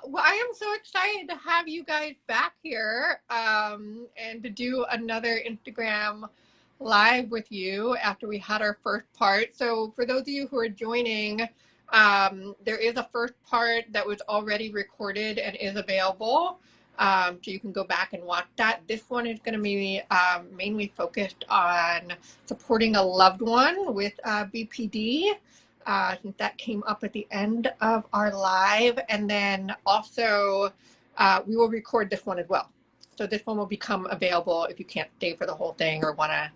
Well, I am so excited to have you guys back here and to do another Instagram live with you after we had our first part. So for those of you who are joining, there is a first part that was already recorded and is available. So you can go back and watch that. This one is going to be mainly focused on supporting a loved one with BPD. Since that came up at the end of our live. And then also we will record this one as well. So this one will become available if you can't stay for the whole thing or want to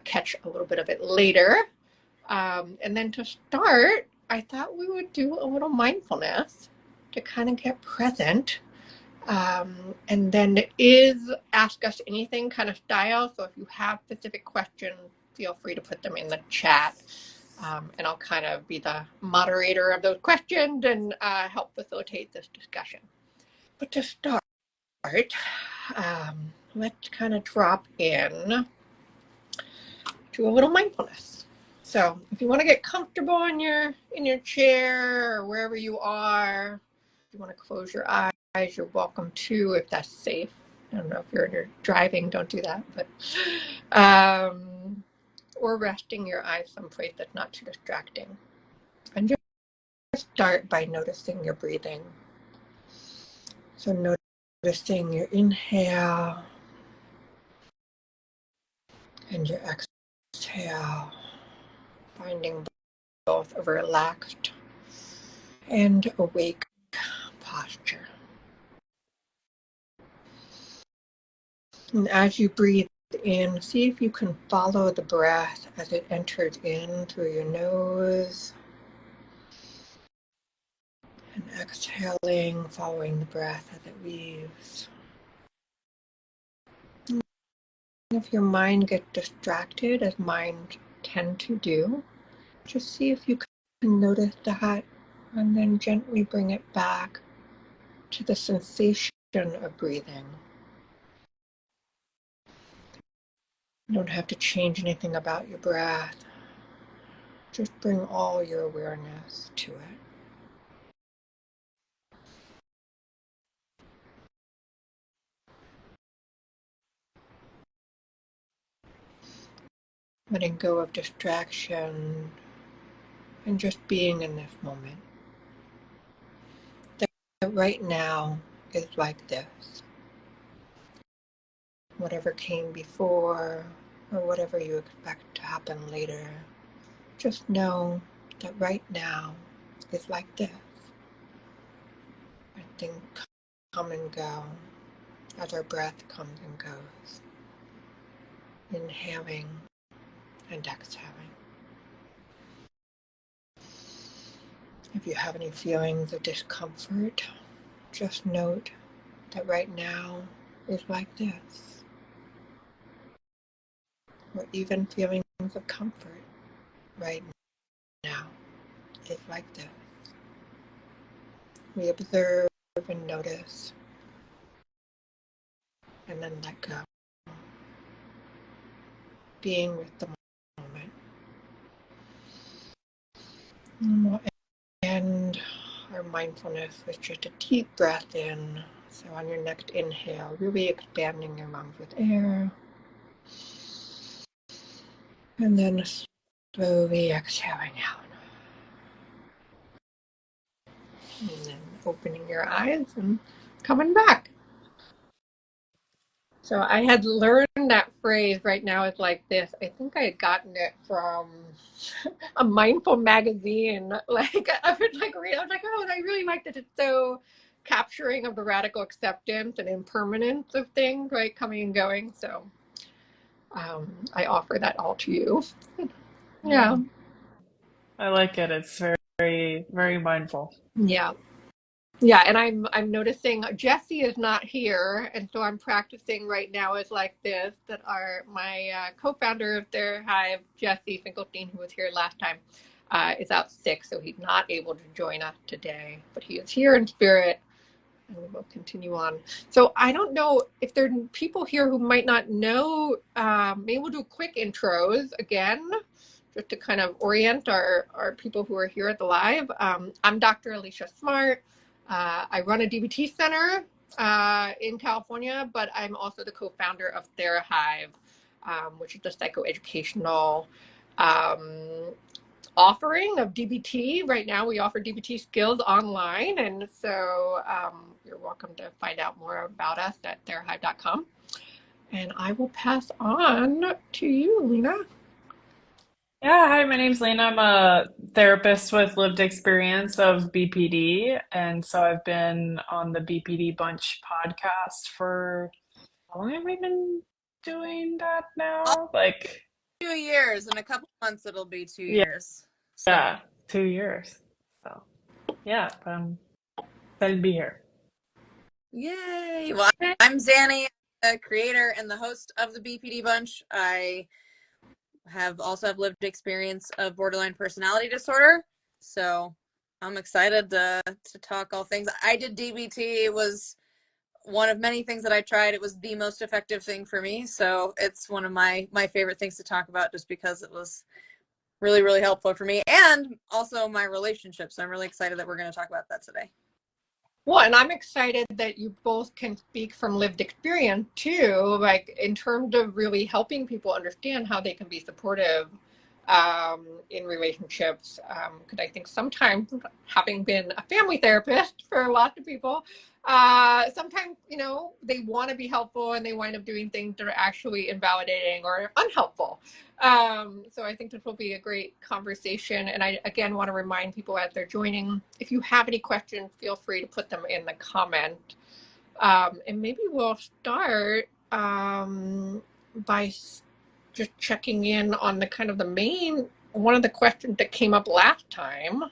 catch a little bit of it later. And then to start, I thought we would do a little mindfulness to kind of get present. And then it is Ask Us Anything kind of style. So if you have specific questions, feel free to put them in the chat. And I'll kind of be the moderator of those questions and help facilitate this discussion. But to start, let's kind of drop in to a little mindfulness. So if you want to get comfortable in your chair or wherever you are, if you want to close your eyes, you're welcome to, if that's safe. I don't know if you're driving, don't do that. But or resting your eyes someplace that's not too distracting. And just start by noticing your breathing. So noticing your inhale and your exhale, finding both a relaxed and awake posture. And as you breathe in, see if you can follow the breath as it enters in through your nose. And exhaling, following the breath as it leaves. If your mind gets distracted, as mind tend to do, just see if you can notice that and then gently bring it back to the sensation of breathing. You don't have to change anything about your breath. Just bring all your awareness to it. Letting go of distraction and just being in this moment. That right now is like this. Whatever came before or whatever you expect to happen later, just know that right now is like this. And things come and go as our breath comes and goes. Inhaling and exhaling. If you have any feelings of discomfort, just note that right now is like this. Or even feelings of comfort right now is like this. We observe and notice and then let go. Being with the moment. And we'll end our mindfulness with just a deep breath in. So on your next inhale, really expanding your lungs with air. And then slowly exhaling out. And then opening your eyes and coming back. So I had learned that phrase, right now is like this. I think I had gotten it from a mindful magazine. Like I would like read, I was like, oh, I really liked it. It's so capturing of the radical acceptance and impermanence of things, right? Coming and going. So I offer that all to you. Yeah. I like it. It's very, very mindful. Yeah. Yeah, and I'm noticing Jesse is not here, and so I'm practicing right now is like this. That are my co-founder of their hive, Jesse Finkelstein, who was here last time, is out sick, so he's not able to join us today. But he is here in spirit, and we will continue on. So I don't know if there are people here who might not know. Maybe we'll do quick intros again, just to kind of orient our people who are here at the live. I'm Dr. Alicia Smart. I run a DBT center in California, but I'm also the co-founder of TheraHive, which is a psychoeducational um, offering of DBT. Right now, we offer DBT skills online, and so you're welcome to find out more about us at therahive.com. And I will pass on to you, Lena. Yeah, hi, my name's Lena. I'm a therapist with lived experience of BPD. And so I've been on the BPD Bunch podcast for how long have I been doing that I'll now? Like, 2 years. In a couple months, it'll be two yeah, years. So, yeah, 2 years. So, yeah, I'm excited to be here. yay. Well, I'm Xannie, the creator and the host of the BPD Bunch. I have lived experience of borderline personality disorder. So I'm excited to talk all things. I did DBT. It was one of many things that I tried. It was the most effective thing for me. So it's one of my favorite things to talk about just because it was really, really helpful for me and also my relationship. So I'm really excited that we're going to talk about that today. Well, and I'm excited that you both can speak from lived experience too, like in terms of really helping people understand how they can be supportive in relationships. Because I think sometimes, having been a family therapist for lots of people, sometimes, they want to be helpful and they wind up doing things that are actually invalidating or unhelpful. So I think this will be a great conversation. And I, again, want to remind people as they're joining, if you have any questions, feel free to put them in the comment. And maybe we'll start by just checking in on the kind of the main, one of the questions that came up last time.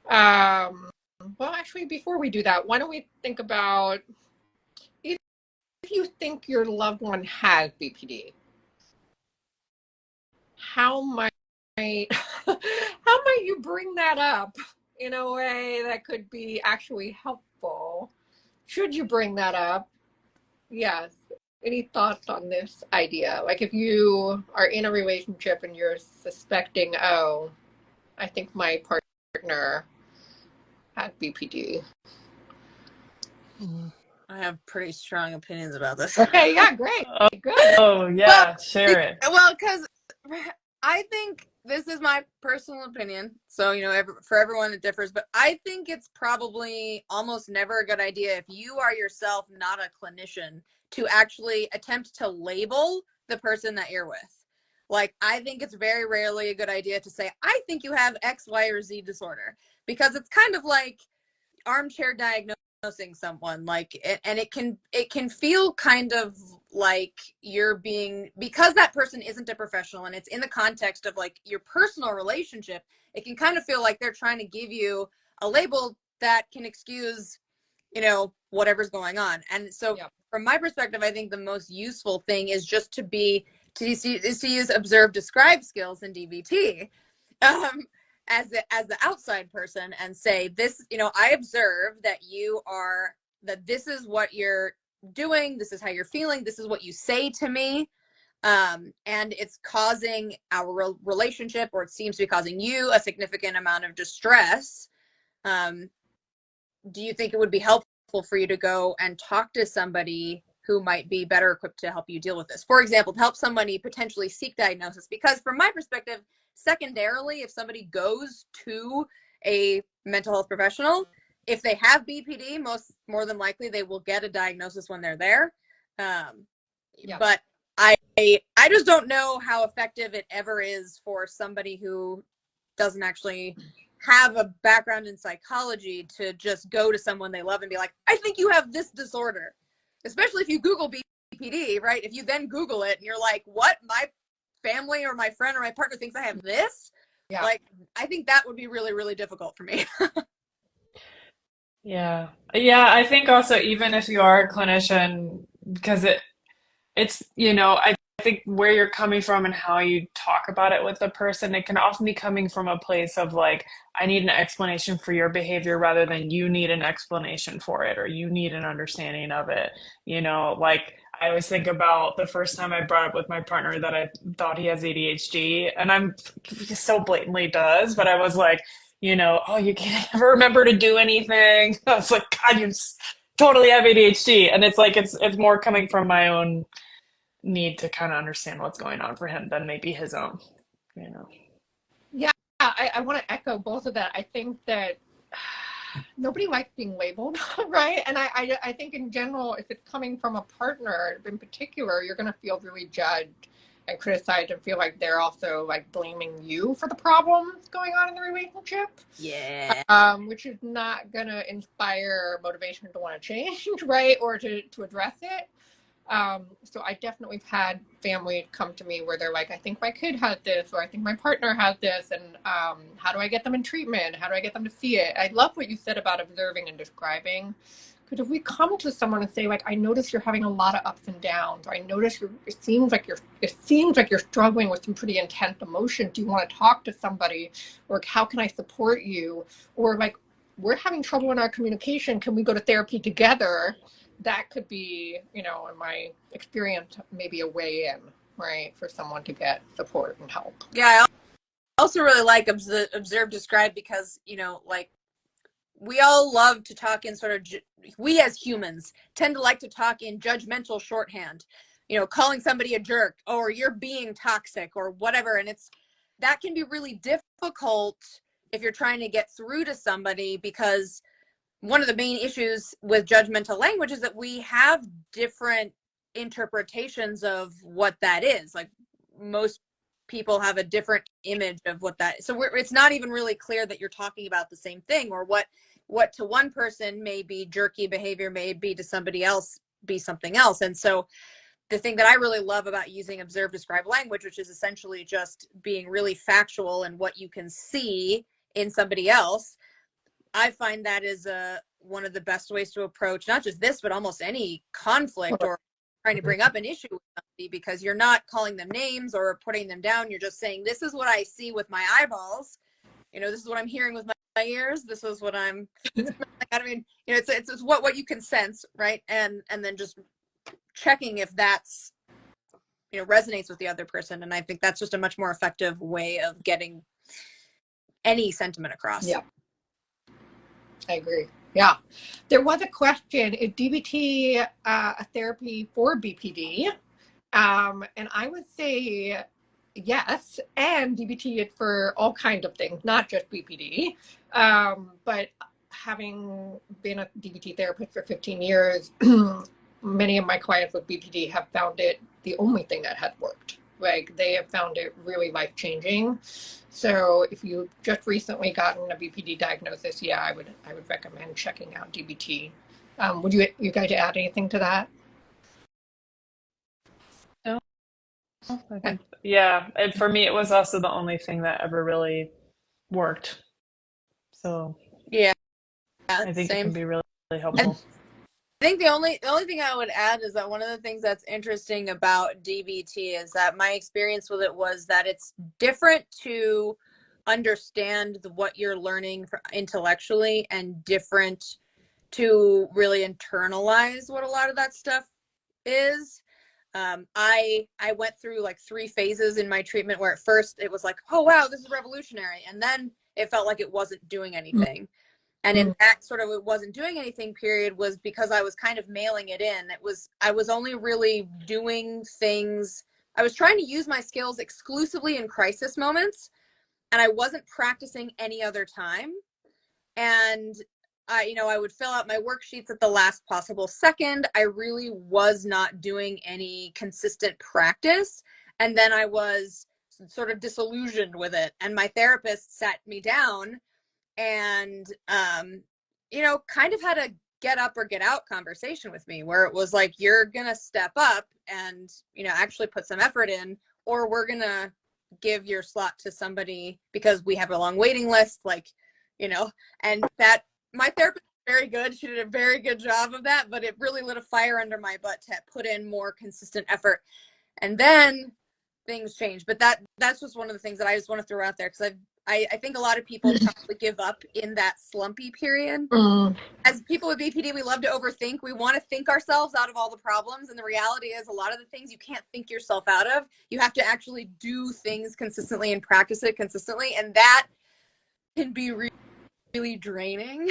Well, actually, before we do that, why don't we think about if you think your loved one has BPD, how might how might you bring that up in a way that could be actually helpful? Should you bring that up? Yes. Any thoughts on this idea? Like if you are in a relationship and you're suspecting, oh, I think my partner had BPD. I have pretty strong opinions about this. Okay, yeah, great. Oh, Good. oh yeah, share it. Well, because I think this is my personal opinion. So, for everyone it differs, but I think it's probably almost never a good idea if you are yourself not a clinician to actually attempt to label the person that you're with. Like, I think it's very rarely a good idea to say, I think you have X, Y, or Z disorder, because it's kind of like armchair diagnosing someone, like, and it can feel kind of like you're being, because that person isn't a professional and it's in the context of like your personal relationship, it can kind of feel like they're trying to give you a label that can excuse whatever's going on. And so from my perspective, I think the most useful thing is just to use observe describe skills in DBT as the outside person and say, this, I observe that this is what you're doing, this is how you're feeling, this is what you say to me, and it's causing our relationship, or it seems to be causing you, a significant amount of distress. Do you think it would be helpful for you to go and talk to somebody who might be better equipped to help you deal with this? For example, to help somebody potentially seek diagnosis, because from my perspective, secondarily, if somebody goes to a mental health professional, if they have BPD, more than likely they will get a diagnosis when they're there. But I just don't know how effective it ever is for somebody who doesn't actually have a background in psychology to just go to someone they love and be like, I think you have this disorder. Especially if you Google BPD, right? If you then Google it and you're like, what? My family or my friend or my partner thinks I have this? Yeah. Like, I think that would be really, really difficult for me. Yeah. Yeah, I think also even if you are a clinician, because it's, I think where you're coming from and how you talk about it with the person, it can often be coming from a place of like, I need an explanation for your behavior rather than you need an explanation for it or you need an understanding of it. Like I always think about the first time I brought up with my partner that I thought he has ADHD, and I'm he so blatantly does, but I was like, oh, you can't ever remember to do anything. I was like, God, you totally have ADHD. And it's like, it's more coming from my own need to kind of understand what's going on for him than maybe his own, you know. Yeah, I want to echo both of that. I think that nobody likes being labeled, right? And I think in general, if it's coming from a partner in particular, you're going to feel really judged and criticized and feel like they're also like blaming you for the problems going on in the relationship. Yeah. Which is not going to inspire motivation to want to change, right? Or to address it. So I definitely have had family come to me where they're like, I think my kid has this, or I think my partner has this, and how do I get them in treatment? How do I get them to see it? I love what you said about observing and describing. Because if we come to someone and say, like, I notice you're having a lot of ups and downs, or I notice it seems like you're struggling with some pretty intense emotions. Do you want to talk to somebody? Or how can I support you? Or like, we're having trouble in our communication. Can we go to therapy together? That could be, in my experience, maybe a way in, right, for someone to get support and help. Yeah, I also really like observe, describe, because, like, we all love to talk in sort of, we as humans tend to like to talk in judgmental shorthand, calling somebody a jerk, or you're being toxic, or whatever. And that can be really difficult if you're trying to get through to somebody, because one of the main issues with judgmental language is that we have different interpretations of what that is. Like, most people have a different image of what that is. So it's not even really clear that you're talking about the same thing, or what to one person may be jerky behavior may be to somebody else be something else. And so the thing that I really love about using observe, describe language, which is essentially just being really factual in what you can see in somebody else, I find that is one of the best ways to approach not just this, but almost any conflict or trying to bring up an issue with somebody, because you're not calling them names or putting them down. You're just saying, this is what I see with my eyeballs. This is what I'm hearing with my ears. This is what I'm I mean, it's what you can sense, right? And then just checking if that's, resonates with the other person. And I think that's just a much more effective way of getting any sentiment across. Yeah. I agree. Yeah. There was a question, is DBT a therapy for BPD? And I would say yes. And DBT is for all kinds of things, not just BPD. But having been a DBT therapist for 15 years, many of my clients with BPD have found it the only thing that has worked. Like, they have found it really life-changing. So if you've just recently gotten a BPD diagnosis, yeah, I would recommend checking out DBT. Would you guys add anything to that? No, I think, yeah. And for me, it was also the only thing that ever really worked. So Yeah, I think it can be really, really helpful. I think the only thing I would add is that one of the things that's interesting about DBT is that my experience with it was that it's different to understand what you're learning intellectually, and different to really internalize what a lot of that stuff is. I went through like 3 phases in my treatment, where at first it was like, oh wow, this is revolutionary, and then it felt like it wasn't doing anything. And in that sort of it wasn't doing anything period was because I was kind of mailing it in. I was only really doing things. I was trying to use my skills exclusively in crisis moments, and I wasn't practicing any other time. And I would fill out my worksheets at the last possible second. I really was not doing any consistent practice. And then I was sort of disillusioned with it. And my therapist sat me down and kind of had a get up or get out conversation with me, where it was like, you're gonna step up and actually put some effort in, or we're gonna give your slot to somebody because we have a long waiting list, and that my therapist was very good. She did a very good job of that, but it really lit a fire under my butt to put in more consistent effort. And then things change. But that's just one of the things that I just want to throw out there, because I think a lot of people probably give up in that slumpy period. As people with BPD, we love to overthink. We want to think ourselves out of all the problems. And the reality is, a lot of the things you can't think yourself out of. You have to actually do things consistently and practice it consistently. And that can be really draining.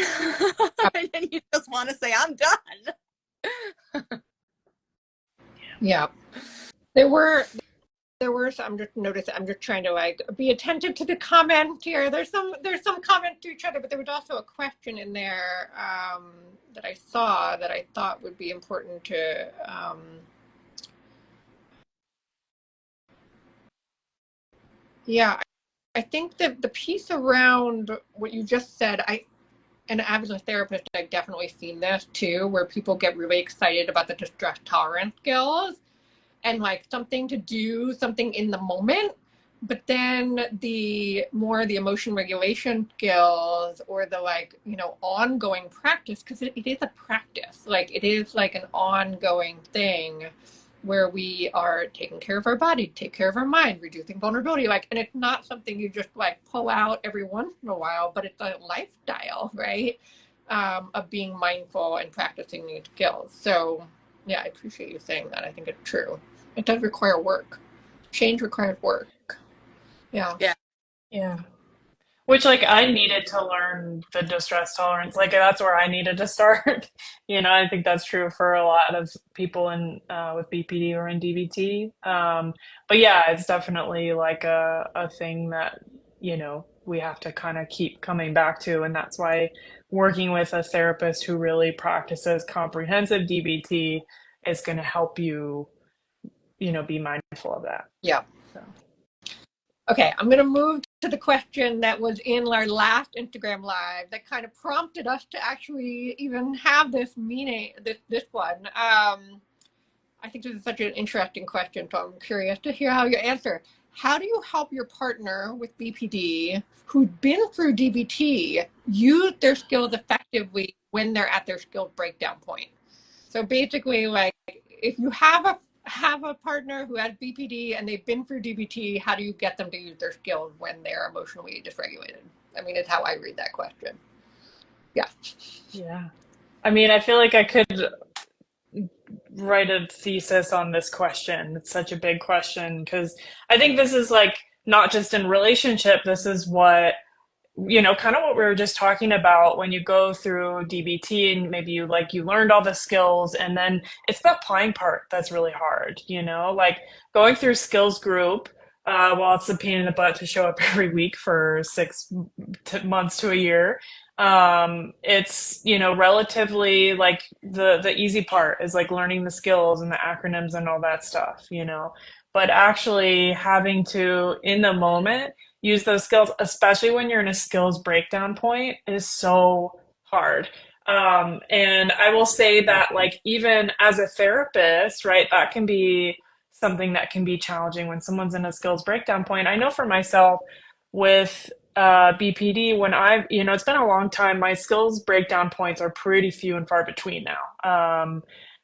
And then you just want to say, I'm done. Yeah. There were some, I'm just noticing, I'm just trying to like be attentive to the comment here. There's some comments to each other, but there was also a question in there that I saw that I thought would be important to yeah, I think that the piece around what you just said, and as a therapist, I've definitely seen this too, where people get really excited about the distress tolerance skills and like something to do, something in the moment. But then the emotion regulation skills or the like, ongoing practice, because it is a practice, like it is like an ongoing thing where we are taking care of our body, take care of our mind, reducing vulnerability, like, and it's not something you just like pull out every once in a while, but it's a lifestyle, right? Of being mindful and practicing these skills. So yeah, I appreciate you saying that. I think it's true. It does require work. Change requires work. Yeah. Yeah. Which, like, I needed to learn the distress tolerance. Like, that's where I needed to start. I think that's true for a lot of people in with BPD or in DBT. But yeah, it's definitely like a thing that, we have to kind of keep coming back to. And that's why working with a therapist who really practices comprehensive DBT is going to help you, be mindful of that. Yeah. So. Okay, I'm going to move to the question that was in our last Instagram live that kind of prompted us to actually even have this meeting, this one. I think this is such an interesting question, so I'm curious to hear how you answer. How do you help your partner with BPD who's been through DBT use their skills effectively when they're at their skills breakdown point? So basically, like, if you have a partner who has BPD and they've been through DBT, how do you get them to use their skills when they're emotionally dysregulated? I mean, it's how I read that question. Yeah. Yeah. I mean, I feel like I could write a thesis on this question. It's such a big question because I think this is like not just in relationship, this is what kind of what we were just talking about when you go through DBT and maybe you learned all the skills and then it's the applying part that's really hard, like going through skills group. While it's a pain in the butt to show up every week for 6 months to a year, it's relatively like the easy part is like learning the skills and the acronyms and all that stuff, but actually having to in the moment use those skills, especially when you're in a skills breakdown point, is so hard. And I will say that, like, even as a therapist, right, that can be something that can be challenging when someone's in a skills breakdown point. I know for myself with BPD, when it's been a long time, my skills breakdown points are pretty few and far between now.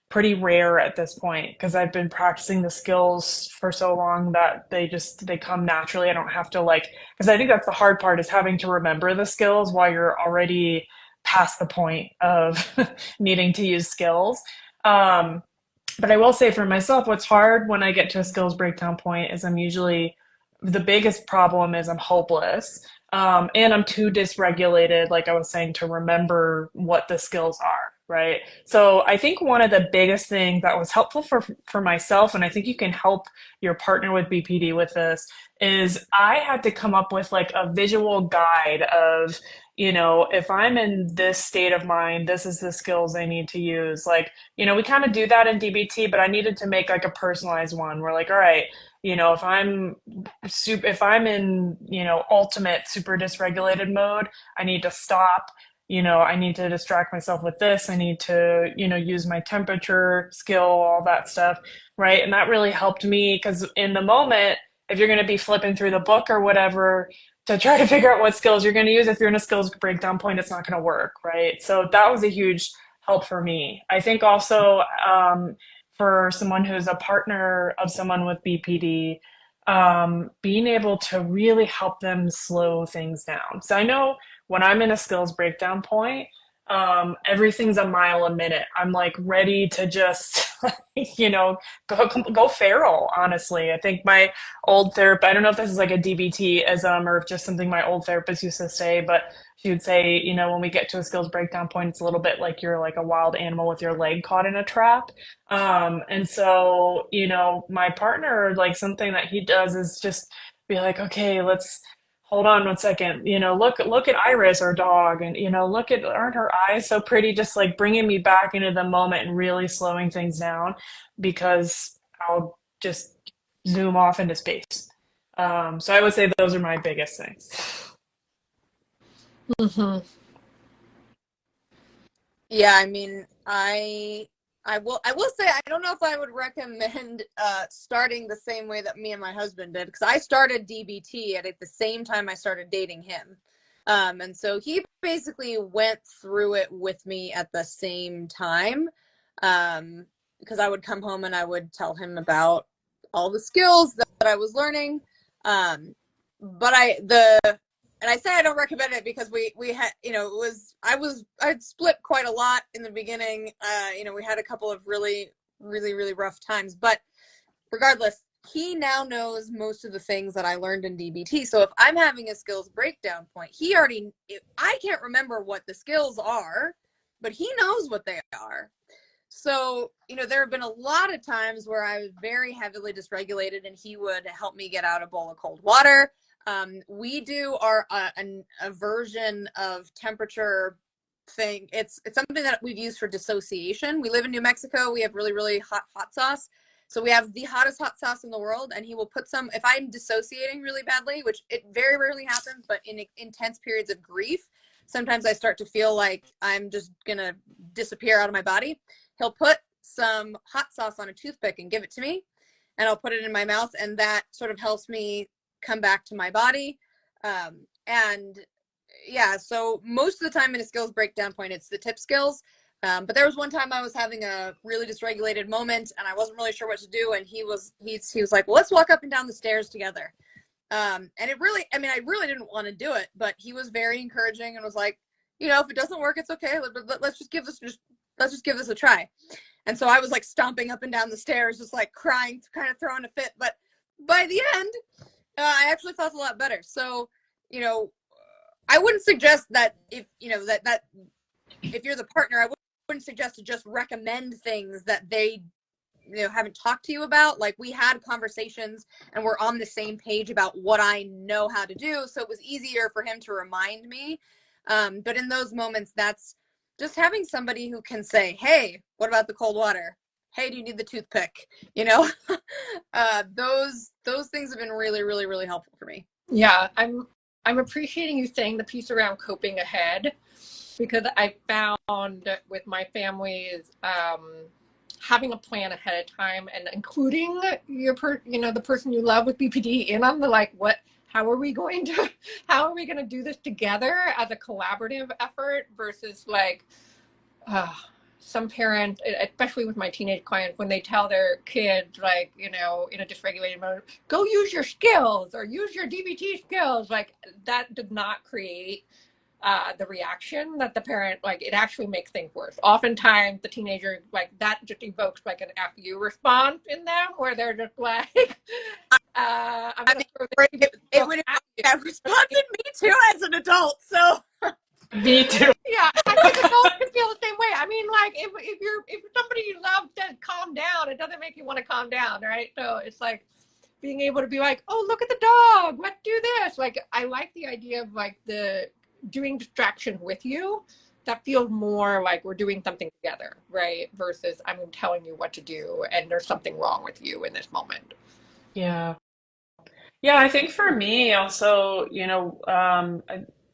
Pretty rare at this point because I've been practicing the skills for so long that they come naturally. I don't have to because I think that's the hard part is having to remember the skills while you're already past the point of needing to use skills. But I will say for myself, what's hard when I get to a skills breakdown point is the biggest problem is I'm hopeless. And I'm too dysregulated, like I was saying, to remember what the skills are, right? So I think one of the biggest things that was helpful for myself, and I think you can help your partner with BPD with this, is I had to come up with like a visual guide of, if I'm in this state of mind, this is the skills I need to use. Like, we kind of do that in DBT, but I needed to make like a personalized one. We're like, all right, if I'm in, ultimate super dysregulated mode, I need to stop, I need to distract myself with this. I need to, use my temperature skill, all that stuff. Right. And that really helped me because in the moment, if you're going to be flipping through the book or whatever to try to figure out what skills you're going to use, if you're in a skills breakdown point, it's not going to work. Right. So that was a huge help for me. I think also, for someone who's a partner of someone with BPD, being able to really help them slow things down. So I know when I'm in a skills breakdown point, everything's a mile a minute. I'm like ready to just you know, go feral, honestly. I think my old therapist, I don't know if this is like a DBT-ism or if just something my old therapist used to say, but she would say, you know, when we get to a skills breakdown point, it's a little bit like you're like a wild animal with your leg caught in a trap. And so, you know, my partner, like something that he does is just be like, okay, let's hold on one second. You know, look at Iris, our dog, and you know, look at aren't her eyes so pretty? Just like bringing me back into the moment and really slowing things down because I'll just zoom off into space. So I would say those are my biggest things. Hmm. Yeah, I mean, I will say I don't know if I would recommend starting the same way that me and my husband did, because I started DBT at the same time I started dating him. And so he basically went through it with me at the same time. Because I would come home and I would tell him about all the skills that I was learning. But and I say I don't recommend it because we had, you know, I'd split quite a lot in the beginning. You know, we had a couple of really rough times, but regardless, he now knows most of the things that I learned in DBT. So if I'm having a skills breakdown point, I can't remember what the skills are, but he knows what they are. So, you know, there have been a lot of times where I was very heavily dysregulated and he would help me get out a bowl of cold water. We do a version of temperature thing. It's something that we've used for dissociation. We live in New Mexico. We have really hot sauce. So we have the hottest hot sauce in the world, and he will put some, if I'm dissociating really badly, which it very rarely happens, but in intense periods of grief, sometimes I start to feel like I'm just gonna disappear out of my body. He'll put some hot sauce on a toothpick and give it to me, and I'll put it in my mouth, and that sort of helps me come back to my body. And yeah, so most of the time in a skills breakdown point, it's the tip skills. But there was one time I was having a really dysregulated moment and I wasn't really sure what to do. And he was like, well, let's walk up and down the stairs together. And I really didn't want to do it, but he was very encouraging and was like, you know, if it doesn't work, it's okay. Let's just give this a try. And so I was like stomping up and down the stairs, just like crying, kind of throwing a fit. But by the end, I actually felt a lot better. So, you know, I wouldn't suggest that if, you know, that if you're the partner, I wouldn't suggest to just recommend things that they, you know, haven't talked to you about. Like, we had conversations and we're on the same page about what I know how to do. So it was easier for him to remind me. But in those moments, that's just having somebody who can say, hey, what about the cold water? Hey, do you need the toothpick? You know, those things have been really helpful for me. Yeah, I'm appreciating you saying the piece around coping ahead, because I found with my family is having a plan ahead of time and including the person you love with BPD in on the like, how are we going to do this together as a collaborative effort versus like some parents, especially with my teenage clients, when they tell their kids, like, you know, in a dysregulated mode, go use your skills or use your DBT skills, like that did not create the reaction that the parent, like, it actually makes things worse. Oftentimes the teenager, like, that just evokes like an FU response in them where they're just like, I'm gonna throw this it would have responded me too as an adult. So Me too. yeah, I think adults can feel the same way. I mean, like, if somebody you love says calm down, it doesn't make you want to calm down, right? So it's like being able to be like, oh, look at the dog, let's do this. Like, I like the idea of like the doing distraction with you. That feels more like we're doing something together, right? Versus I'm telling you what to do and there's something wrong with you in this moment. Yeah. Yeah, I think for me also, you know,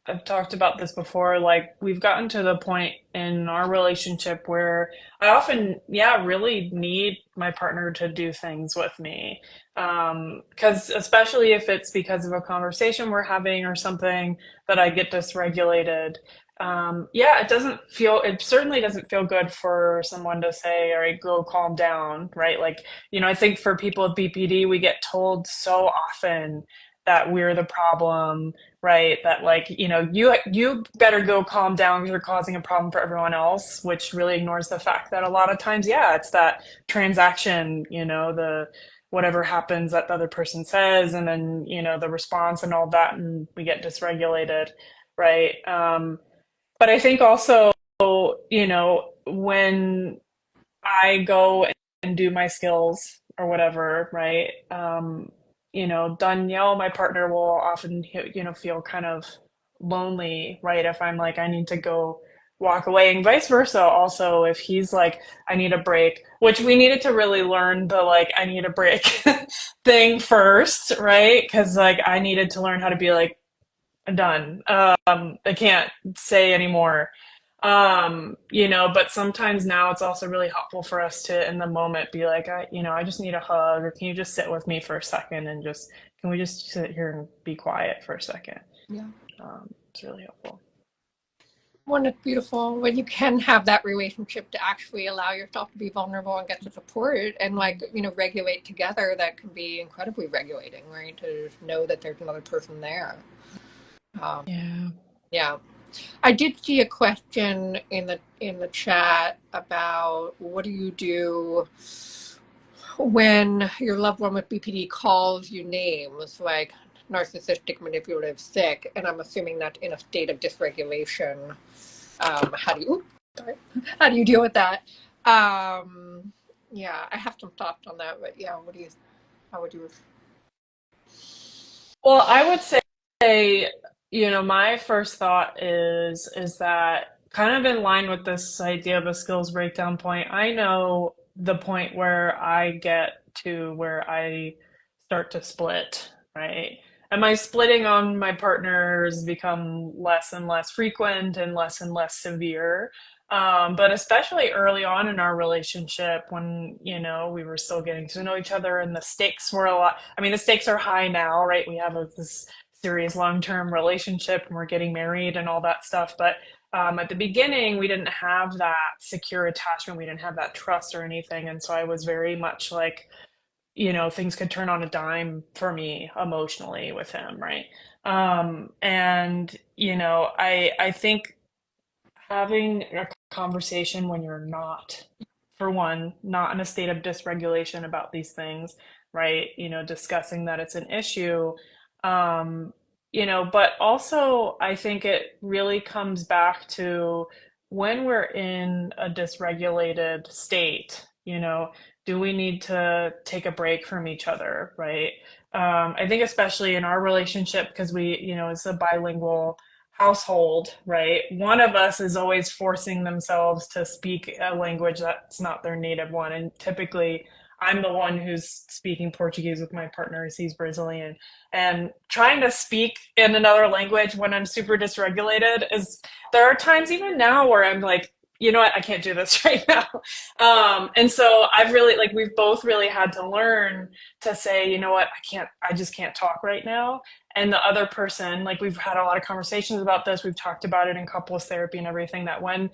I've talked about this before, like we've gotten to the point in our relationship where I often, yeah, really need my partner to do things with me. Because especially if it's because of a conversation we're having or something that I get dysregulated. Yeah, it certainly doesn't feel good for someone to say, all right, go calm down, right? Like, you know, I think for people with BPD, we get told so often that we're the problem, right? That like, you better go calm down because you're causing a problem for everyone else, which really ignores the fact that a lot of times, yeah, it's that transaction, the whatever happens that the other person says, and then, the response and all that, and we get dysregulated, right? But I think also, when I go and do my skills or whatever, right? Danielle, my partner, will often, feel kind of lonely, right? If I'm like, I need to go walk away, and vice versa. Also, if he's like, I need a break, which we needed to really learn the like, I need a break thing first, right? Because like, I needed to learn how to be like, I'm done. I can't say anymore. But sometimes now it's also really helpful for us to, in the moment, be like, I just need a hug, or can you just sit with me for a second and can we just sit here and be quiet for a second? Yeah. It's really helpful. Well, it's beautiful when you can have that relationship to actually allow yourself to be vulnerable and get the support and like, regulate together. That can be incredibly regulating, right? To just know that there's another person there. Yeah. I did see a question in the chat about what do you do when your loved one with BPD calls you names like narcissistic, manipulative, sick, and I'm assuming that in a state of dysregulation. How do you deal with that? Yeah, I have some thoughts on that, but yeah, how would you? Well, I would say, my first thought is that kind of in line with this idea of a skills breakdown point. I know the point where I get to where I start to split, right? And my splitting on my partners become less and less frequent and less severe. But especially early on in our relationship, when, we were still getting to know each other and the stakes were a lot. I mean, the stakes are high now, right? We have this serious long-term relationship and we're getting married and all that stuff. But at the beginning, we didn't have that secure attachment. We didn't have that trust or anything. And so I was very much like, things could turn on a dime for me emotionally with him, right? I think having a conversation when you're not, for one, not in a state of dysregulation about these things, right? Discussing that it's an issue. But also I think it really comes back to when we're in a dysregulated state, do we need to take a break from each other, right? I think especially in our relationship, because it's a bilingual household, right? One of us is always forcing themselves to speak a language that's not their native one. And typically, I'm the one who's speaking Portuguese with my partner, as he's Brazilian. And trying to speak in another language when I'm super dysregulated there are times even now where I'm like, you know what, I can't do this right now. And so I've really, like, we've both really had to learn to say, you know what, I just can't talk right now. And the other person, like, we've had a lot of conversations about this. We've talked about it in couples therapy and everything, that when,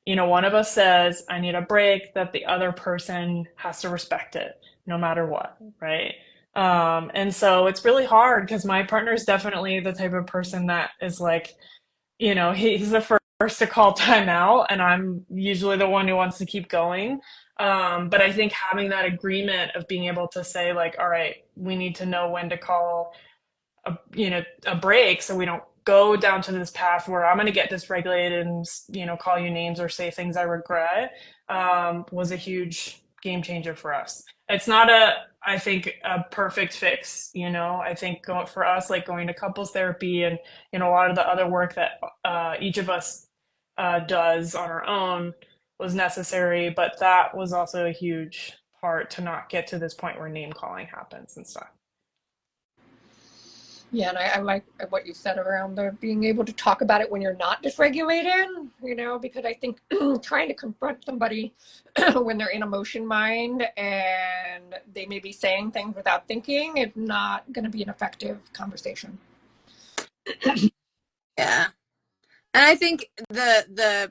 one of us says, I need a break, that the other person has to respect it no matter what, right? And so it's really hard because my partner is definitely the type of person that is like, he's the first to call time out, and I'm usually the one who wants to keep going. But I think having that agreement of being able to say, like, all right, we need to know when to call a break, so we don't go down to this path where I'm going to get dysregulated and call you names or say things I regret, was a huge game changer for us. It's not I think a perfect fix. I think for us, like going to couples therapy and a lot of the other work that each of us does on our own was necessary, but that was also a huge part to not get to this point where name calling happens and stuff. Yeah, and I like what you said around the being able to talk about it when you're not dysregulated, because I think trying to confront somebody when they're in emotion mind and they may be saying things without thinking is not going to be an effective conversation. Yeah. And I think the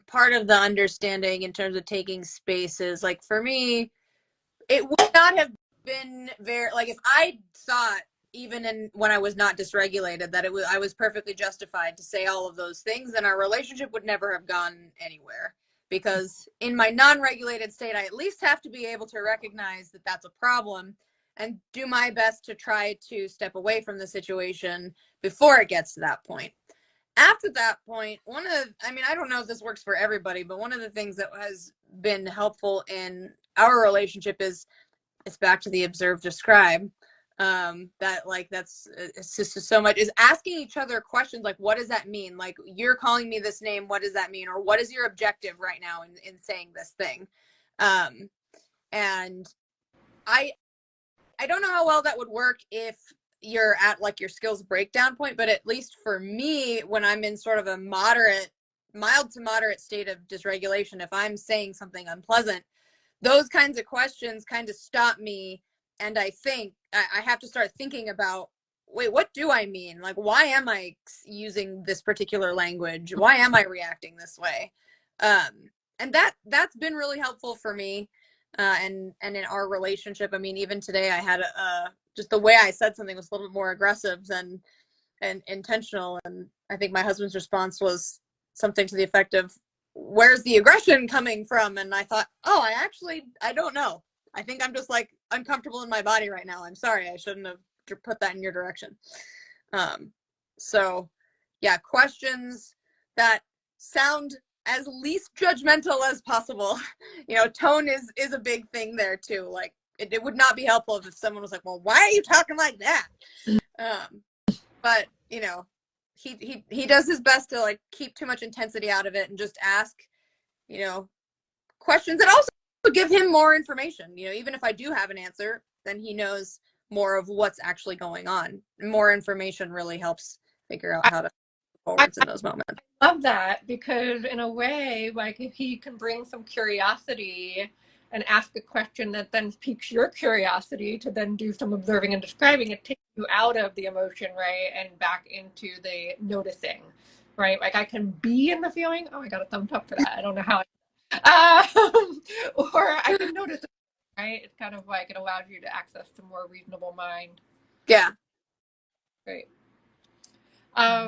part of the understanding in terms of taking spaces, like for me, it would not have been very, like, if I thought even when I was not dysregulated, that I was perfectly justified to say all of those things, and our relationship would never have gone anywhere. Because in my non-regulated state, I at least have to be able to recognize that that's a problem and do my best to try to step away from the situation before it gets to that point. After that point, I don't know if this works for everybody, but one of the things that has been helpful in our relationship is, it's back to the observe, describe. It's just so much is asking each other questions like, what does that mean? Like, you're calling me this name, what does that mean? Or what is your objective right now in saying this thing? And I don't know how well that would work if you're at like your skills breakdown point, but at least for me, when I'm in sort of a mild to moderate state of dysregulation, if I'm saying something unpleasant, those kinds of questions kind of stop me. And I think I have to start thinking about, wait, what do I mean? Like, why am I using this particular language? Why am I reacting this way? And that's been really helpful for me. And in our relationship, I mean, even today I had just the way I said something was a little bit more aggressive and intentional. And I think my husband's response was something to the effect of, where's the aggression coming from? And I thought, oh, I don't know. I think I'm just like uncomfortable in my body right now. I'm sorry. I shouldn't have put that in your direction. So yeah, questions that sound as least judgmental as possible. Tone is a big thing there too. Like, it would not be helpful if someone was like, well, why are you talking like that? But he does his best to like keep too much intensity out of it and just ask, questions that also give him more information. Even if I do have an answer, then he knows more of what's actually going on. More information really helps figure out how to move forwards in those moments. I love that, because in a way, like, if he can bring some curiosity and ask a question that then piques your curiosity to then do some observing and describing, it takes you out of the emotion, right, and back into the noticing, right? Like, I can be in the feeling. Oh, I got a thumbs up for that. I don't know how. Or I can notice it, right? It's kind of like it allows you to access some more reasonable mind. Yeah. Great. I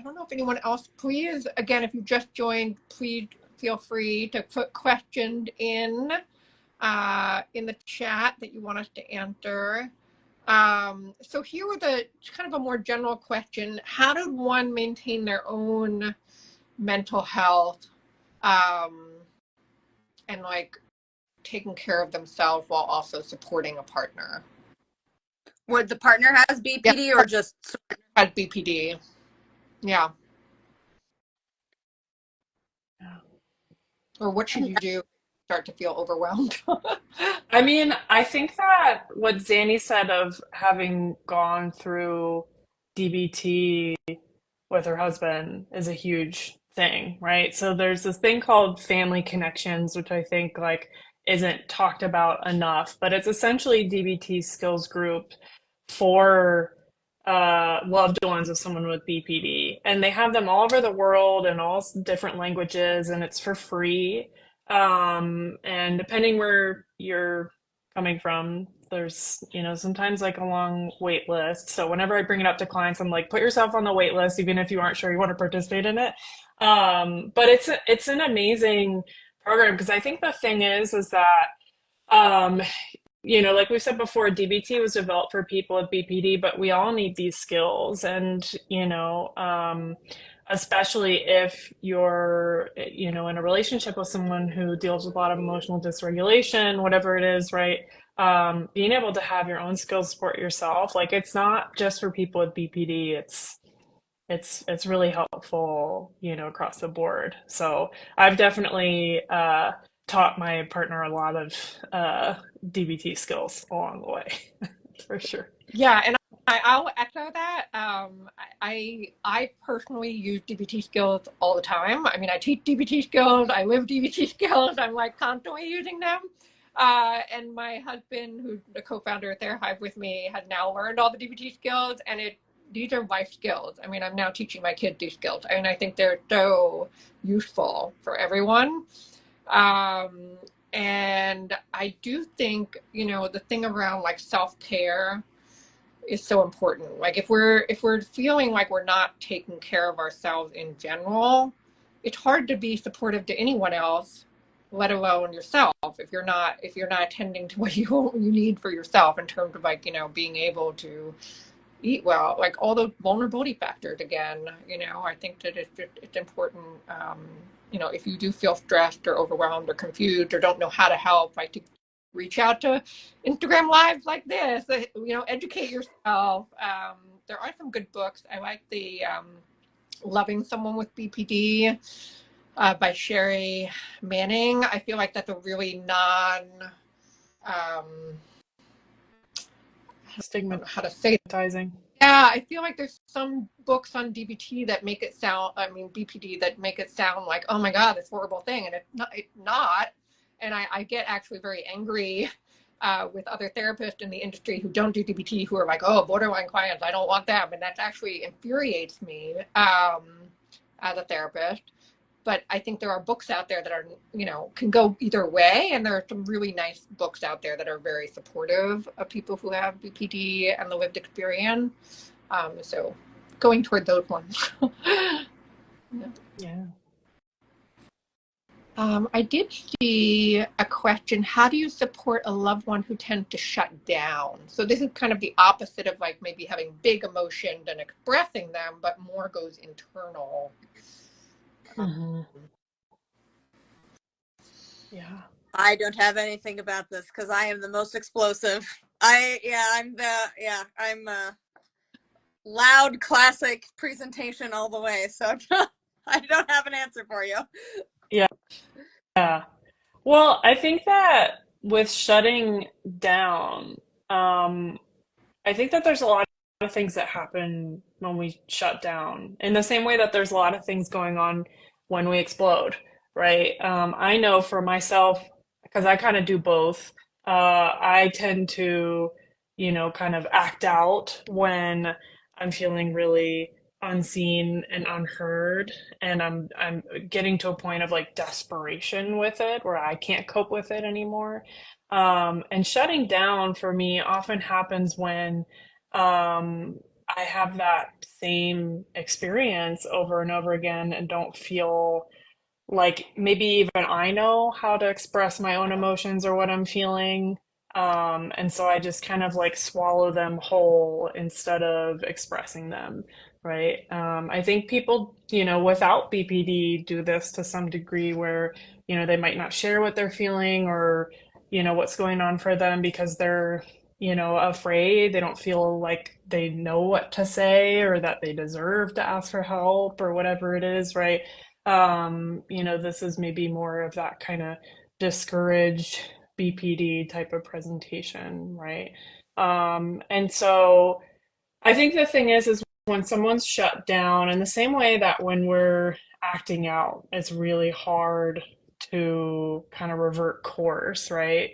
don't know if anyone else, please, again, if you just joined, please feel free to put questions in the chat that you want us to answer. So here with a kind of a more general question: how did one maintain their own mental health and like taking care of themselves while also supporting a partner? Would the partner has BPD or just had BPD? Yeah. Or what should you do if you start to feel overwhelmed? I mean, I think that what Xannie said of having gone through DBT with her husband is a huge thing, right? So there's this thing called family connections, which I think like isn't talked about enough, but it's essentially DBT skills group for loved ones of someone with BPD, and they have them all over the world in all different languages, and it's for free. And depending where you're coming from, there's sometimes like a long wait list. So whenever I bring it up to clients, I'm like, put yourself on the wait list, even if you aren't sure you want to participate in it. But it's an amazing program, because I think the thing is that like we said before, DBT was developed for people with BPD, but we all need these skills. And, especially if you're, in a relationship with someone who deals with a lot of emotional dysregulation, whatever it is, right? Being able to have your own skills support yourself, like, it's not just for people with BPD, it's really helpful, across the board. So I've definitely, taught my partner a lot of DBT skills along the way, for sure. Yeah, and I'll echo that. I personally use DBT skills all the time. I mean, I teach DBT skills, I live DBT skills. I'm like constantly using them. And my husband, who's the co-founder of TheraHive with me, has now learned all the DBT skills, and these are life skills. I mean, I'm now teaching my kids these skills. I mean, I think they're so useful for everyone. And I do think, the thing around like self-care is so important. Like if we're feeling like we're not taking care of ourselves in general, it's hard to be supportive to anyone else, let alone yourself, if you're not attending to what you need for yourself in terms of, like, being able to eat well, like all those vulnerability factors again. I think that it's important, if you do feel stressed or overwhelmed or confused or don't know how to help, like, to reach out to Instagram lives like this, educate yourself. There are some good books. I like the Loving Someone with BPD by Sherry Manning. I feel like that's a really um, I don't know how to say it. Stigmatizing. Yeah, I feel like there's some books on BPD that make it sound like, oh my God, this horrible thing. And it's not. And I get actually very angry with other therapists in the industry who don't do DBT, who are like, oh, borderline clients, I don't want them. And that actually infuriates me as a therapist. But I think there are books out there that are, can go either way. And there are some really nice books out there that are very supportive of people who have BPD and the lived experience. So going toward those ones. Yeah. I did see a question. How do you support a loved one who tends to shut down? So this is kind of the opposite of, like, maybe having big emotions and expressing them, but more goes internal. Mm-hmm. Yeah. I don't have anything about this because I am the most explosive. I'm loud classic presentation all the way. So I don't have an answer for you. Yeah. Yeah. Well, I think that with shutting down, um, I think that there's a lot of things that happen when we shut down, in the same way that there's a lot of things going on when we explode, right? I know for myself, because I kind of do both, I tend to, kind of act out when I'm feeling really unseen and unheard, and I'm getting to a point of, like, desperation with it where I can't cope with it anymore. And shutting down for me often happens when I have that same experience over and over again and don't feel like maybe even I know how to express my own emotions or what I'm feeling. And so I just kind of, like, swallow them whole instead of expressing them, right? I think people, without BPD do this to some degree where, they might not share what they're feeling or, what's going on for them because they're, afraid. They don't feel like they know what to say or that they deserve to ask for help or whatever it is, right? This is maybe more of that kind of discouraged BPD type of presentation, right? And so I think the thing is when someone's shut down, in the same way that when we're acting out, it's really hard to kind of revert course, right?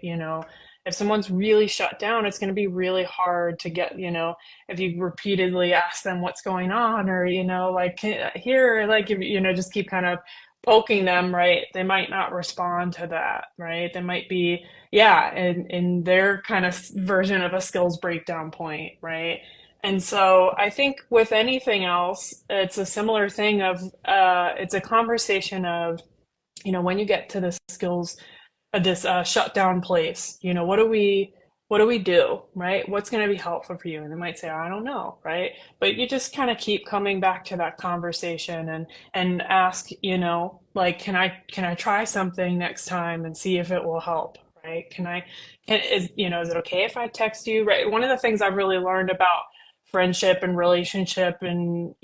If someone's really shut down, it's going to be really hard to get, if you repeatedly ask them what's going on, or, like, here, like, if, just keep kind of poking them, right? They might not respond to that, right? They might be, yeah, in their kind of version of a skills breakdown point, right? And so I think with anything else, it's a similar thing of, it's a conversation of, when you get to this skills, this shut down place, what do we do, right? What's going to be helpful for you? And they might say, I don't know, right? But you just kind of keep coming back to that conversation and ask, like, can I try something next time and see if it will help, right? Is it okay if I text you, right? One of the things I've really learned about friendship and relationship and,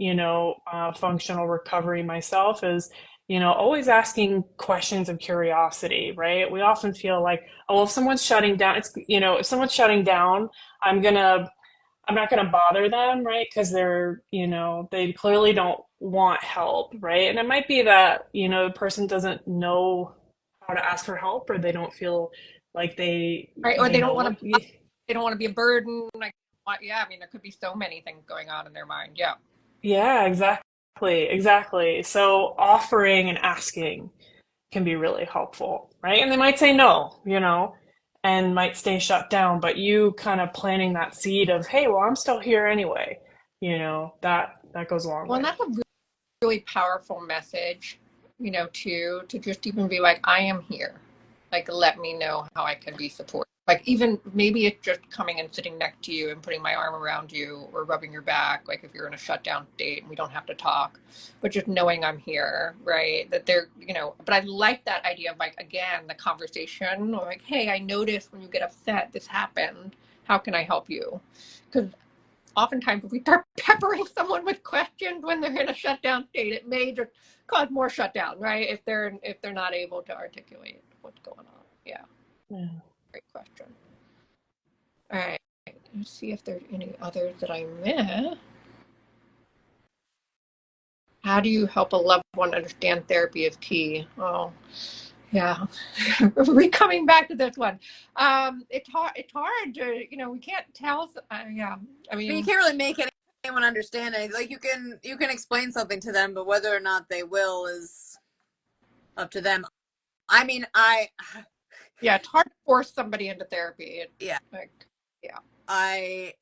functional recovery myself is, always asking questions of curiosity, right? We often feel like, oh, well, if someone's shutting down, if someone's shutting down, I'm not gonna bother them, right? Because they're, they clearly don't want help, right? And it might be that, the person doesn't know how to ask for help, or they don't feel like Right. Or they they don't know want what. to, they don't want to be a burden. Like, yeah, I mean, there could be so many things going on in their mind. Yeah. Yeah, exactly. So offering and asking can be really helpful, right? And they might say no, and might stay shut down, but you kind of planting that seed of, hey, well, I'm still here anyway, that goes a long Well, and way. that's a really powerful message, to just even be like, I am here. Like, let me know how I can be supported. Like, even maybe it's just coming and sitting next to you and putting my arm around you or rubbing your back, like if you're in a shutdown state and we don't have to talk, but just knowing I'm here, right? That they're, but I like that idea of, like, again, the conversation, or like, hey, I noticed when you get upset, this happened. How can I help you? Because oftentimes if we start peppering someone with questions when they're in a shutdown state, it may just cause more shutdown, right? If they're not able to articulate what's going on. Yeah. Great question. All right. Let's see if there's any others that I missed. How do you help a loved one understand therapy is key? Oh, yeah. We're coming back to this one. It's hard. It's hard to, we can't tell. Yeah. I mean, you can't really make anyone understand it. Like you can explain something to them, but whether or not they will is up to them. I mean, yeah, it's hard to force somebody into therapy. Yeah. Like, yeah. I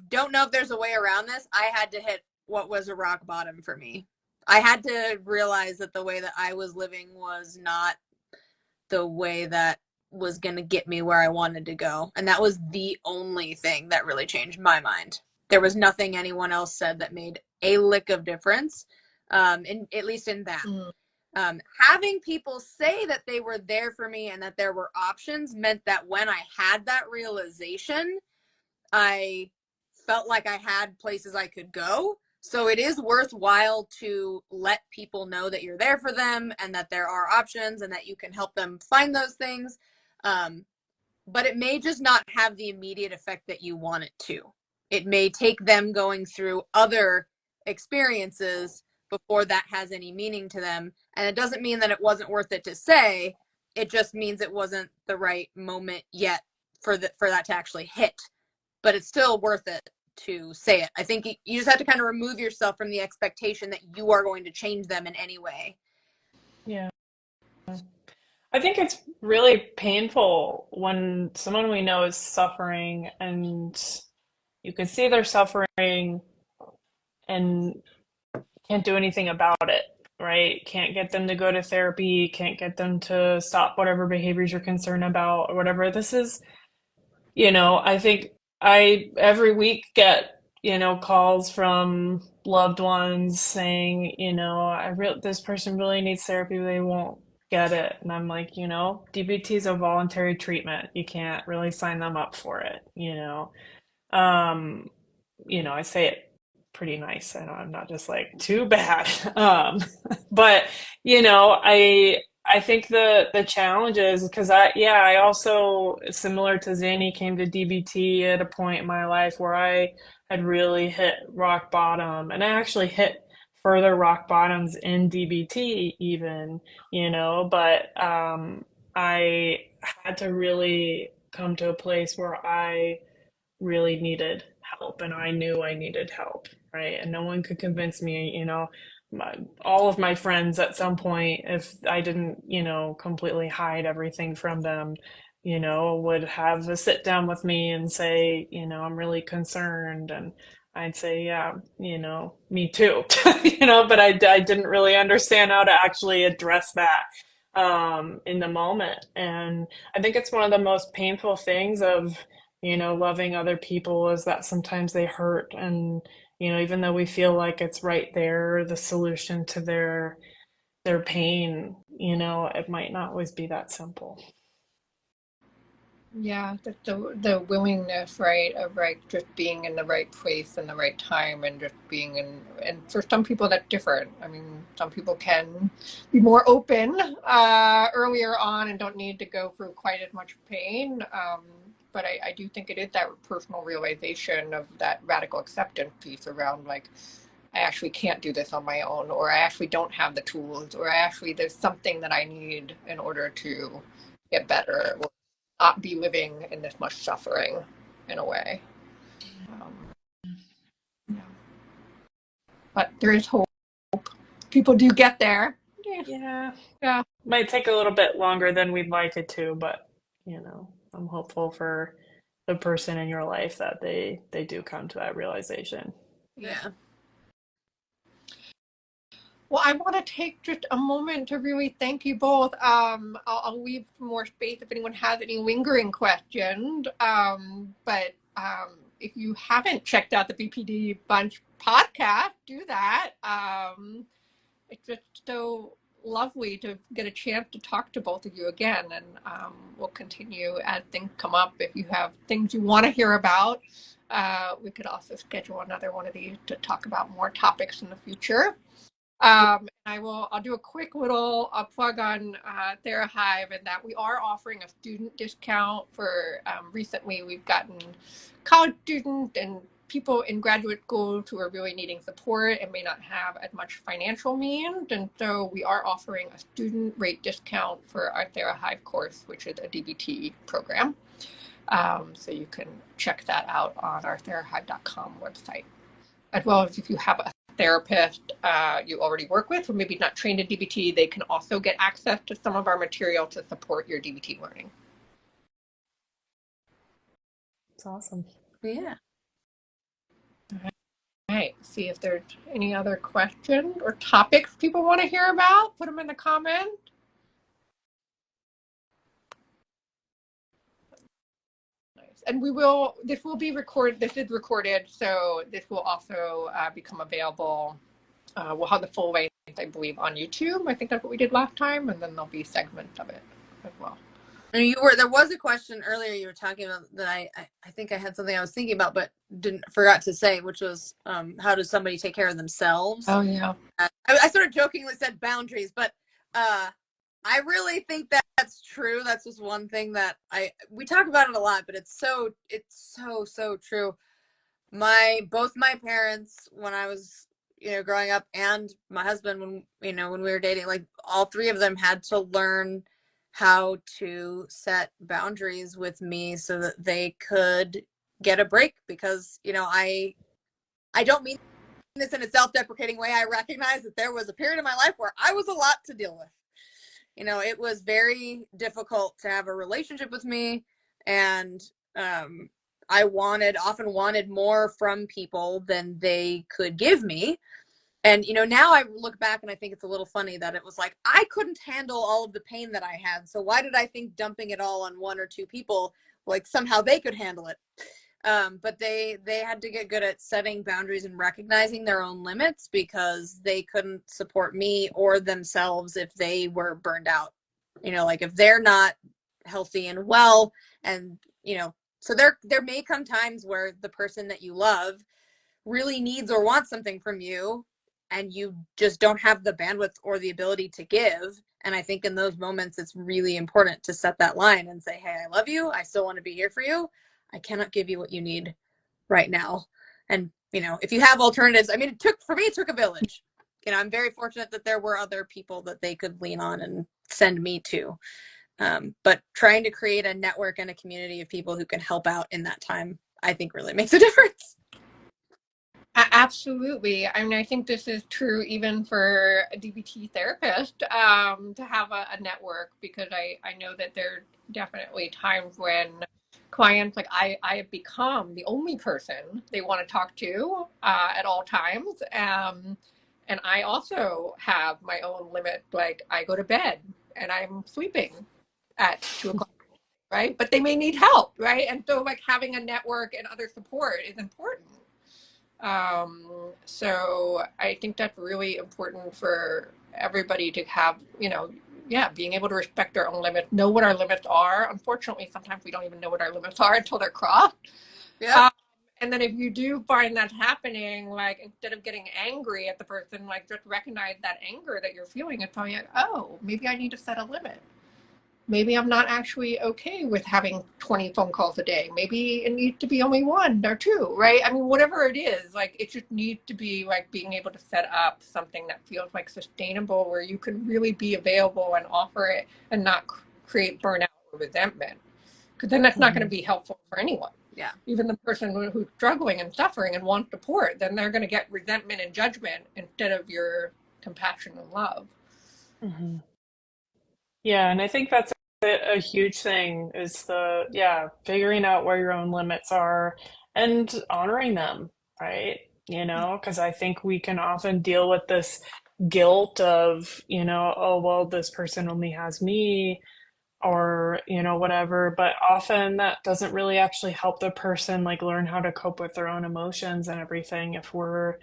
don't know if there's a way around this. I had to hit what was a rock bottom for me. I had to realize that the way that I was living was not the way that was going to get me where I wanted to go. And that was the only thing that really changed my mind. There was nothing anyone else said that made a lick of difference, at least in that. Having people say that they were there for me and that there were options meant that when I had that realization, I felt like I had places I could go. So it is worthwhile to let people know that you're there for them and that there are options and that you can help them find those things. But it may just not have the immediate effect that you want it to. It may take them going through other experiences before that has any meaning to them. And it doesn't mean that it wasn't worth it to say. It just means it wasn't the right moment yet for that to actually hit. But it's still worth it to say it. I think you just have to kind of remove yourself from the expectation that you are going to change them in any way. Yeah. I think it's really painful when someone we know is suffering and you can see they're suffering and can't do anything about it, right? Can't get them to go to therapy, can't get them to stop whatever behaviors you're concerned about or whatever. This is, I think I every week get, calls from loved ones saying, this person really needs therapy, they won't get it. And I'm like, DBT is a voluntary treatment. You can't really sign them up for it. Um, I say it pretty nice. I know I'm not just like too bad. But I think the challenge is because I also, similar to Xannie, came to DBT at a point in my life where I had really hit rock bottom, and I actually hit further rock bottoms in DBT even, but I had to really come to a place where I really needed help and I knew I needed help, right? And no one could convince me, all of my friends at some point, if I didn't, completely hide everything from them, would have a sit down with me and say, I'm really concerned. And I'd say, yeah, me too, but I didn't really understand how to actually address that in the moment. And I think it's one of the most painful things of, loving other people is that sometimes they hurt. And, even though we feel like it's right there, the solution to their pain, it might not always be that simple. Yeah, the willingness, right, of just being in the right place and the right time and just being and for some people that's different. I mean, some people can be more open earlier on and don't need to go through quite as much pain. But I do think it is that personal realization of that radical acceptance piece around, like, I actually can't do this on my own, or I actually don't have the tools, or there's something that I need in order to get better, or not be living in this much suffering in a way. Yeah. But there is hope. People do get there. Yeah. Yeah. Might take a little bit longer than we'd like it to, but I'm hopeful for the person in your life that they do come to that realization. Yeah. Well, I want to take just a moment to really thank you both. I'll leave more space if anyone has any lingering questions. If you haven't checked out the BPD Bunch podcast, do that. It's just so lovely to get a chance to talk to both of you again, and we'll continue as things come up. If you have things you want to hear about, we could also schedule another one of these to talk about more topics in the future. I'll do a quick little plug on TheraHive, and that we are offering a student discount for recently we've gotten college students and people in graduate schools who are really needing support and may not have as much financial means. And so we are offering a student rate discount for our TheraHive course, which is a DBT program. So you can check that out on our therahive.com website, as well as if you have a therapist you already work with, or maybe not trained in DBT, they can also get access to some of our material to support your DBT learning. It's awesome. Yeah. All right. See if there's any other questions or topics people want to hear about. Put them in the comments. And this will be recorded. This is recorded, so this will also become available. We'll have the full length, I believe, on YouTube. I think that's what we did last time, and then there'll be segments of it as well. There was a question earlier you were talking about that I think I had something I was thinking about but forgot to say, which was how does somebody take care of themselves? Oh yeah. I sort of jokingly said boundaries, but I really think that's true. That's just one thing that we talk about it a lot, but it's so true. Both my parents, when I was growing up, and my husband when we were dating, like all three of them had to learn how to set boundaries with me so that they could get a break, because I don't mean this in a self-deprecating way. I recognize that there was a period of my life where I was a lot to deal with. It was very difficult to have a relationship with me, and I often wanted more from people than they could give me. And now I look back and I think it's a little funny that it was like I couldn't handle all of the pain that I had, so why did I think dumping it all on one or two people, like somehow they could handle it? But they had to get good at setting boundaries and recognizing their own limits, because they couldn't support me or themselves if they were burned out. Like if they're not healthy and well, and so there may come times where the person that you love really needs or wants something from you, and you just don't have the bandwidth or the ability to give. And I think in those moments, it's really important to set that line and say, hey, I love you. I still want to be here for you. I cannot give you what you need right now. And, if you have alternatives, it took a village. I'm very fortunate that there were other people that they could lean on and send me to. But trying to create a network and a community of people who can help out in that time, I think really makes a difference. Absolutely. I think this is true even for a DBT therapist, to have a network, because I know that there are definitely times when clients, like I have become the only person they want to talk to at all times. And I also have my own limit. Like I go to bed and I'm sleeping at 2:00, right? But they may need help, right? And so like having a network and other support is important. So I think that's really important for everybody to have, being able to respect our own limits, know what our limits are. Unfortunately, sometimes we don't even know what our limits are until they're crossed. Yeah. And then if you do find that happening, like instead of getting angry at the person, like just recognize that anger that you're feeling and probably like, oh, maybe I need to set a limit. Maybe I'm not actually okay with having 20 phone calls a day. Maybe it needs to be only one or two, right? Whatever it is, like it just needs to be like being able to set up something that feels like sustainable, where you can really be available and offer it and not create burnout or resentment. Because then that's not going to be helpful for anyone. Yeah. Even the person who's struggling and suffering and wants support, then they're going to get resentment and judgment instead of your compassion and love. Hmm. Yeah, and I think that's a huge thing is figuring out where your own limits are and honoring them, right? Because I think we can often deal with this guilt of, oh, well, this person only has me, or whatever, but often that doesn't really actually help the person like learn how to cope with their own emotions and everything if we're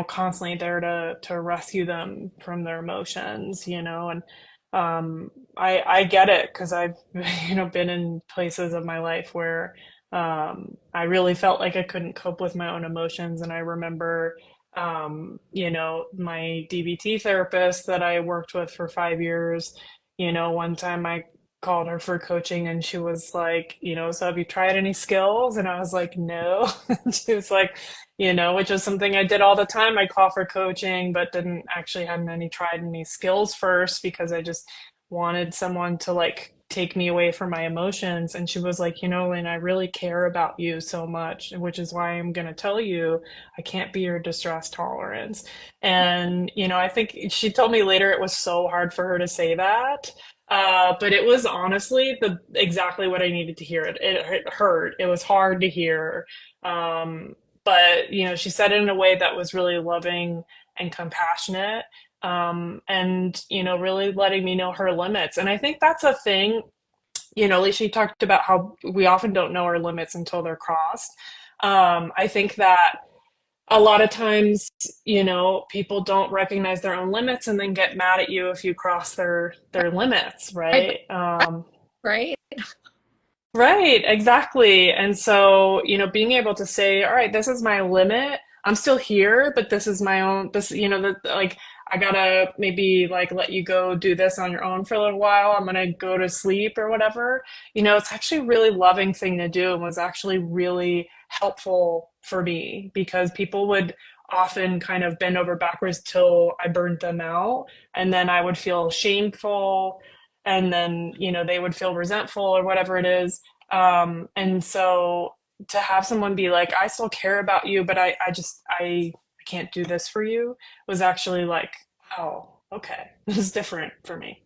constantly there to rescue them from their emotions, and I get it because I've been in places of my life where I really felt like I couldn't cope with my own emotions. And I remember my DBT therapist that I worked with for 5 years, one time I called her for coaching and she was like, so have you tried any skills? And I was like, no. And she was like, which was something I did all the time. I call for coaching, but didn't actually hadn't tried any skills first because I just wanted someone to like take me away from my emotions. And she was like, Lena, I really care about you so much, which is why I'm going to tell you I can't be your distress tolerance. And, I think she told me later it was so hard for her to say that. But it was honestly exactly what I needed to hear. It hurt. It was hard to hear. But she said it in a way that was really loving and compassionate. And really letting me know her limits. And I think that's a thing. Alicia talked about how we often don't know our limits until they're crossed. I think that a lot of times, people don't recognize their own limits and then get mad at you if you cross their limits, Right, right? right. Right, exactly. And so, being able to say, all right, this is my limit. I'm still here, but this is my own, like, I gotta maybe like let you go do this on your own for a little while. I'm gonna go to sleep or whatever. It's actually a really loving thing to do and was actually really helpful for me because people would often kind of bend over backwards till I burned them out. And then I would feel shameful and then they would feel resentful or whatever it is. And so to have someone be like, I still care about you, but I can't do this for you was actually like, oh, okay, this is different for me.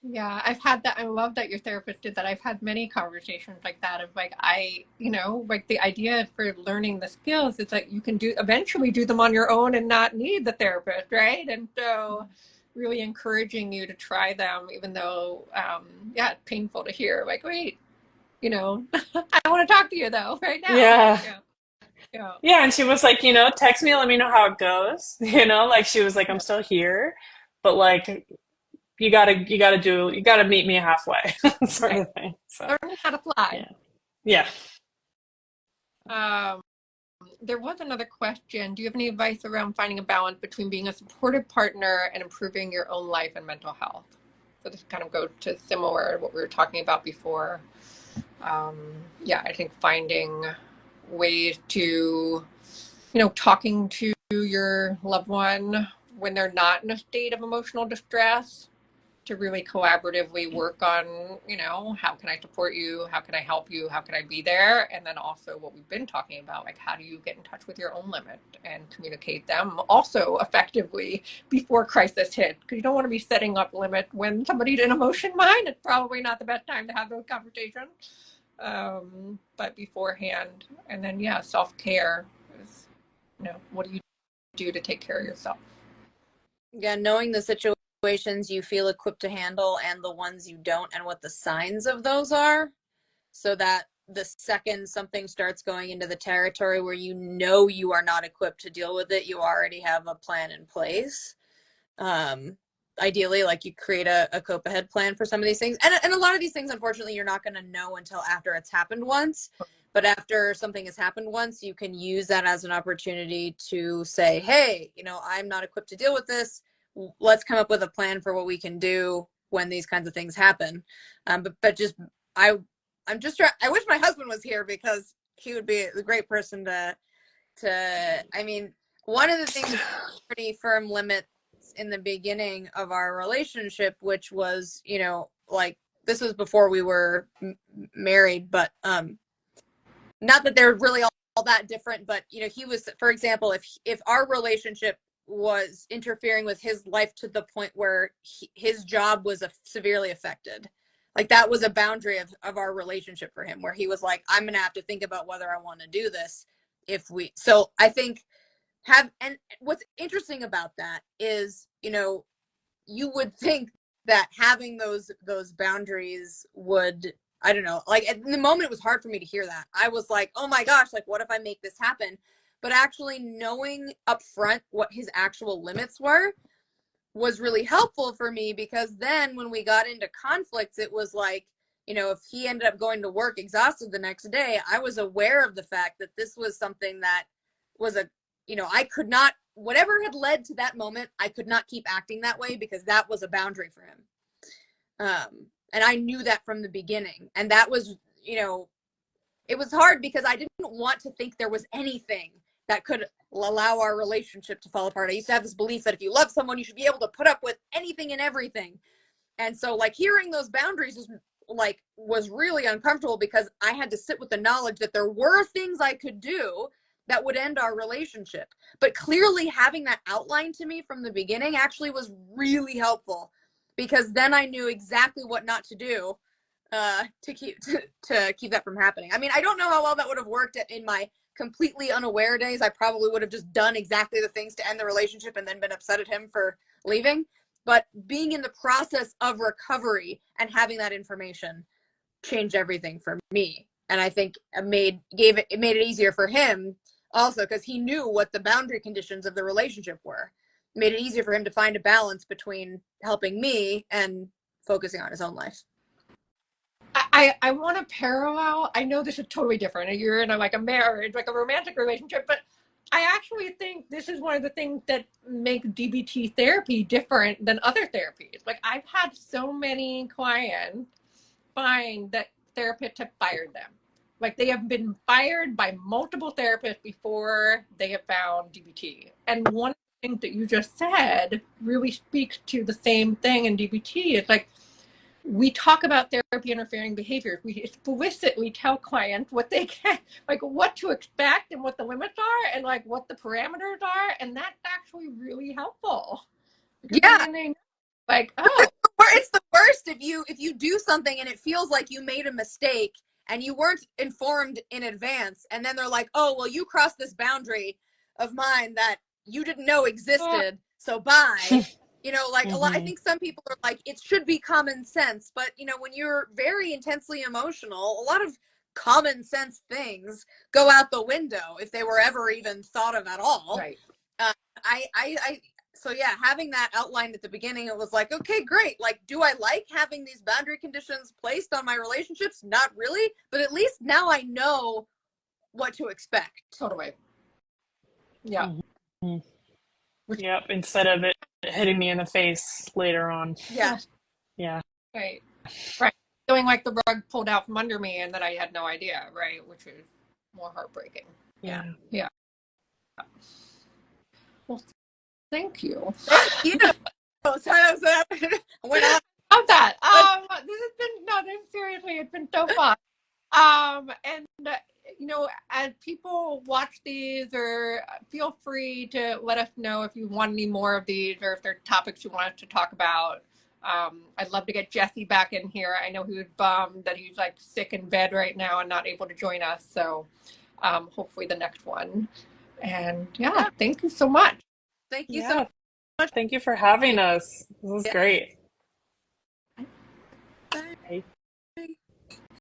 Yeah, I've had that. I love that your therapist did that. I've had many conversations like that of like, like the idea for learning the skills is that you can eventually do them on your own and not need the therapist, right? And so really encouraging you to try them, even though, yeah, it's painful to hear. Like, wait, I want to talk to you though, right now. Yeah. Yeah, yeah, Yeah, and she was like, text me, let me know how it goes. Like she was like, I'm still here, but like you gotta meet me halfway, sort right. of thing. So Learning how to fly. yeah. Yeah. Um, there was another question. Do you have any advice around finding a balance between being a supportive partner and improving your own life and mental health? So this kind of go to similar to what we were talking about before. Um, yeah, I think finding ways to, talking to your loved one when they're not in a state of emotional distress to really collaboratively work on, how can I support you? How can I help you? How can I be there? And then also what we've been talking about, like how do you get in touch with your own limit and communicate them also effectively before crisis hit? Because you don't want to be setting up limit when somebody's in emotion mind. It's probably not the best time to have those conversations. But beforehand, and then yeah, self-care is, what do you do to take care of yourself? Yeah, knowing the situations you feel equipped to handle and the ones you don't, and what the signs of those are, so that the second something starts going into the territory where you are not equipped to deal with it, you already have a plan in place. Ideally, like you create a cope ahead plan for some of these things. And a lot of these things, unfortunately, you're not going to know until after it's happened once. But after something has happened once, you can use that as an opportunity to say, hey, I'm not equipped to deal with this. Let's come up with a plan for what we can do when these kinds of things happen. But just, I'm just trying, I wish my husband was here because he would be the great person I mean, one of the things, pretty firm limits in the beginning of our relationship, which was, like this was before we were married, but not that they're really all that different, but he was, for example, if our relationship was interfering with his life to the point where his job was severely affected. Like that was a boundary of our relationship for him, where he was like, I'm going to have to think about whether I want to do this so I think and what's interesting about that is, you would think that having those boundaries would, I don't know, like in the moment it was hard for me to hear that. I was like, oh my gosh, like what if I make this happen? But actually knowing up front what his actual limits were was really helpful for me, because then when we got into conflicts, it was like, if he ended up going to work exhausted the next day, I was aware of the fact that this was something that was I could not, whatever had led to that moment, I could not keep acting that way, because that was a boundary for him. And I knew that from the beginning. And that was, it was hard because I didn't want to think there was anything that could allow our relationship to fall apart. I used to have this belief that if you love someone, you should be able to put up with anything and everything. And so like hearing those boundaries was really uncomfortable, because I had to sit with the knowledge that there were things I could do that would end our relationship. But clearly having that outlined to me from the beginning actually was really helpful, because then I knew exactly what not to do to keep that from happening. I mean, I don't know how well that would have worked in my completely unaware days. I probably would have just done exactly the things to end the relationship and then been upset at him for leaving. But being in the process of recovery and having that information changed everything for me. And I think it made it easier for him also, because he knew what the boundary conditions of the relationship were. It made it easier for him to find a balance between helping me and focusing on his own life. I want to parallel. I know this is totally different. You're in a marriage, like a romantic relationship, but I actually think this is one of the things that makes DBT therapy different than other therapies. Like I've had so many clients find that therapists have fired them. Like they have been fired by multiple therapists before they have found DBT. And one of the things that you just said really speaks to the same thing in DBT. It's like, we talk about therapy interfering behaviors. We explicitly tell clients what they can, like what to expect and what the limits are and like what the parameters are. And that's actually really helpful. Yeah. Like, oh. It's the worst if you do something and it feels like you made a mistake and you weren't informed in advance. And then they're like, oh, well, you crossed this boundary of mine that you didn't know existed. So bye. A lot, I think some people are like, it should be common sense. But, when you're very intensely emotional, a lot of common sense things go out the window if they were ever even thought of at all. Right. So yeah, having that outlined at the beginning, it was like, okay, great. Like, do I like having these boundary conditions placed on my relationships? Not really. But at least now I know what to expect. Totally. Yeah. Mm-hmm. Yep. Instead of it hitting me in the face later on. Yeah. Yeah. Right. Feeling like the rug pulled out from under me and that I had no idea, right? Which is more heartbreaking. Yeah. Well, thank you. Thank you. Went on. Love that. Seriously, it's been so fun. And as people watch these, or feel free to let us know if you want any more of these, or if there are topics you want us to talk about. I'd love to get Jesse back in here. I know he was bummed that he's like sick in bed right now and not able to join us. So hopefully the next one. And thank you so much. Thank you so much. Thank you for having us. This was great.